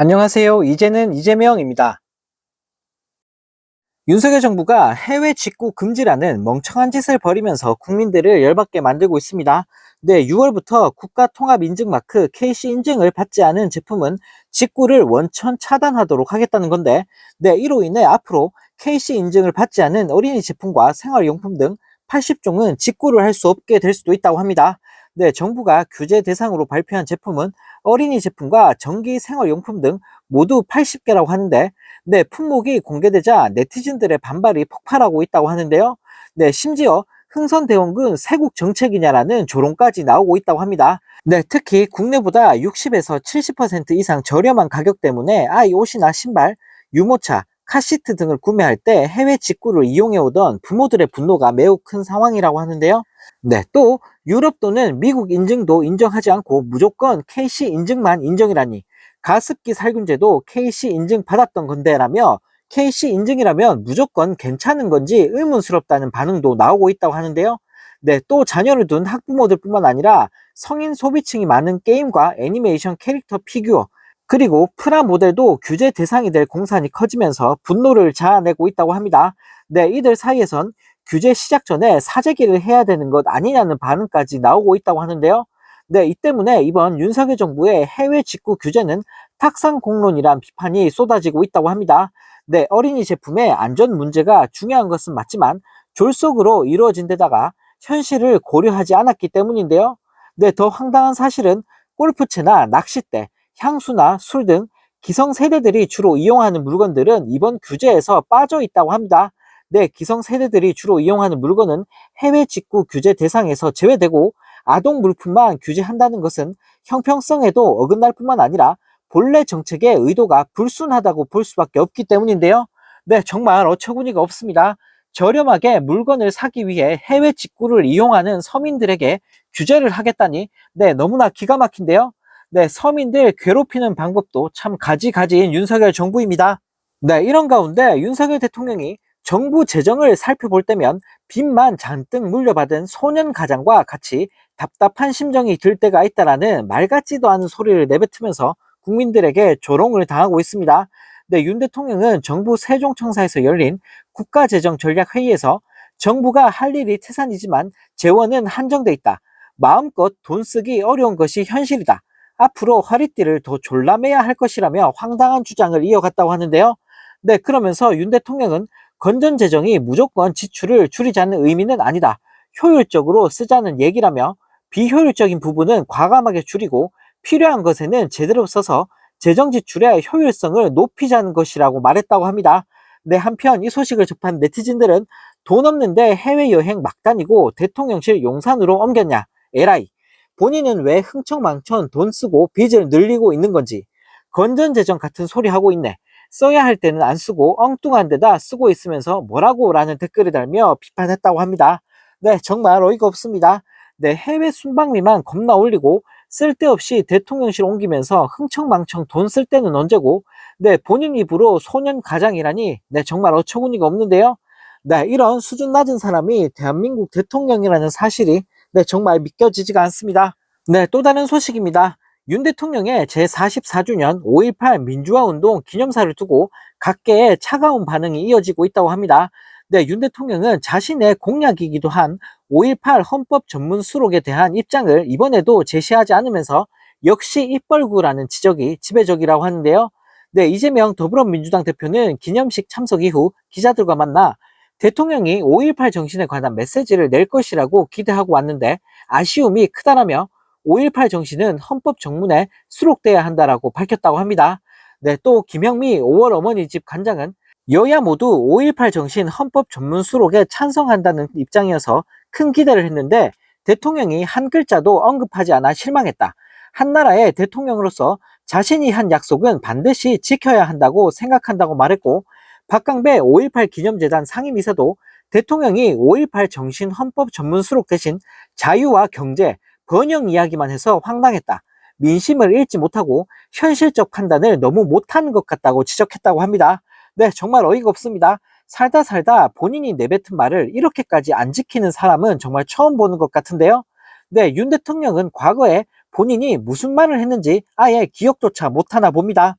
안녕하세요. 이제는 이재명입니다. 윤석열 정부가 해외 직구 금지라는 멍청한 짓을 벌이면서 국민들을 열받게 만들고 있습니다. 네, 6월부터 국가통합인증마크 KC 인증을 받지 않은 제품은 직구를 원천 차단하도록 하겠다는 건데, 네, 이로 인해 앞으로 KC 인증을 받지 않은 어린이 제품과 생활용품 등 80종은 직구를 할 수 없게 될 수도 있다고 합니다. 네, 정부가 규제 대상으로 발표한 제품은 어린이 제품과 전기 생활용품 등 모두 80개라고 하는데, 네, 품목이 공개되자 네티즌들의 반발이 폭발하고 있다고 하는데요. 네, 심지어 흥선대원군 세국 정책이냐라는 조롱까지 나오고 있다고 합니다. 네, 특히 국내보다 60에서 70% 이상 저렴한 가격 때문에 아이 옷이나 신발, 유모차, 카시트 등을 구매할 때 해외 직구를 이용해오던 부모들의 분노가 매우 큰 상황이라고 하는데요. 네, 또 유럽 또는 미국 인증도 인정하지 않고 무조건 KC 인증만 인정이라니, 가습기 살균제도 KC 인증 받았던 건데라며 KC 인증이라면 무조건 괜찮은 건지 의문스럽다는 반응도 나오고 있다고 하는데요. 네, 또 자녀를 둔 학부모들뿐만 아니라 성인 소비층이 많은 게임과 애니메이션 캐릭터 피규어, 그리고 프라모델도 규제 대상이 될 공산이 커지면서 분노를 자아내고 있다고 합니다. 네, 이들 사이에선 규제 시작 전에 사재기를 해야 되는 것 아니냐는 반응까지 나오고 있다고 하는데요. 네, 이 때문에 이번 윤석열 정부의 해외 직구 규제는 탁상공론이란 비판이 쏟아지고 있다고 합니다. 네, 어린이 제품의 안전 문제가 중요한 것은 맞지만 졸속으로 이루어진 데다가 현실을 고려하지 않았기 때문인데요. 네, 더 황당한 사실은 골프채나 낚싯대, 향수나 술 등 기성세대들이 주로 이용하는 물건들은 이번 규제에서 빠져 있다고 합니다. 네, 기성세대들이 주로 이용하는 물건은 해외 직구 규제 대상에서 제외되고 아동 물품만 규제한다는 것은 형평성에도 어긋날 뿐만 아니라 본래 정책의 의도가 불순하다고 볼 수밖에 없기 때문인데요. 네, 정말 어처구니가 없습니다. 저렴하게 물건을 사기 위해 해외 직구를 이용하는 서민들에게 규제를 하겠다니, 네, 너무나 기가 막힌데요. 네, 서민들 괴롭히는 방법도 참 가지가지인 윤석열 정부입니다. 네, 이런 가운데 윤석열 대통령이 정부 재정을 살펴볼 때면 빚만 잔뜩 물려받은 소년 가장과 같이 답답한 심정이 들 때가 있다라는 말 같지도 않은 소리를 내뱉으면서 국민들에게 조롱을 당하고 있습니다. 네, 윤 대통령은 정부 세종청사에서 열린 국가재정전략회의에서 정부가 할 일이 태산이지만 재원은 한정돼 있다. 마음껏 돈 쓰기 어려운 것이 현실이다. 앞으로 허리띠를 더 졸라매야 할 것이라며 황당한 주장을 이어갔다고 하는데요. 네, 그러면서 윤 대통령은 건전 재정이 무조건 지출을 줄이자는 의미는 아니다. 효율적으로 쓰자는 얘기라며 비효율적인 부분은 과감하게 줄이고 필요한 것에는 제대로 써서 재정 지출의 효율성을 높이자는 것이라고 말했다고 합니다. 네, 한편 이 소식을 접한 네티즌들은 돈 없는데 해외여행 막 다니고 대통령실 용산으로 옮겼냐? 에라이. 본인은 왜 흥청망청 돈 쓰고 빚을 늘리고 있는 건지. 건전재정 같은 소리 하고 있네. 써야 할 때는 안 쓰고 엉뚱한 데다 쓰고 있으면서 뭐라고 라는 댓글을 달며 비판했다고 합니다. 네, 정말 어이가 없습니다. 네, 해외 순방비만 겁나 올리고 쓸데없이 대통령실 옮기면서 흥청망청 돈 쓸 때는 언제고, 네, 본인 입으로 소년 가장이라니, 네, 정말 어처구니가 없는데요. 네, 이런 수준 낮은 사람이 대한민국 대통령이라는 사실이, 네, 정말 믿겨지지가 않습니다. 네, 또 다른 소식입니다. 윤 대통령의 제44주년 5.18 민주화운동 기념사를 두고 각계의 차가운 반응이 이어지고 있다고 합니다. 네, 윤 대통령은 자신의 공약이기도 한 5.18 헌법 전문 수록에 대한 입장을 이번에도 제시하지 않으면서 역시 입벌구라는 지적이 지배적이라고 하는데요. 네, 이재명 더불어민주당 대표는 기념식 참석 이후 기자들과 만나 대통령이 5.18 정신에 관한 메시지를 낼 것이라고 기대하고 왔는데 아쉬움이 크다라며 5.18 정신은 헌법 정문에 수록돼야 한다라고 밝혔다고 합니다. 네, 또 김영미 5월 어머니집 관장은 여야 모두 5.18 정신 헌법 전문 수록에 찬성한다는 입장이어서 큰 기대를 했는데 대통령이 한 글자도 언급하지 않아 실망했다. 한 나라의 대통령으로서 자신이 한 약속은 반드시 지켜야 한다고 생각한다고 말했고, 박강배 5.18 기념재단 상임이사도 대통령이 5.18 정신 헌법 전문 수록 대신 자유와 경제, 번영 이야기만 해서 황당했다. 민심을 읽지 못하고 현실적 판단을 너무 못하는 것 같다고 지적했다고 합니다. 네, 정말 어이가 없습니다. 살다 살다 본인이 내뱉은 말을 이렇게까지 안 지키는 사람은 정말 처음 보는 것 같은데요. 네, 윤 대통령은 과거에 본인이 무슨 말을 했는지 아예 기억조차 못하나 봅니다.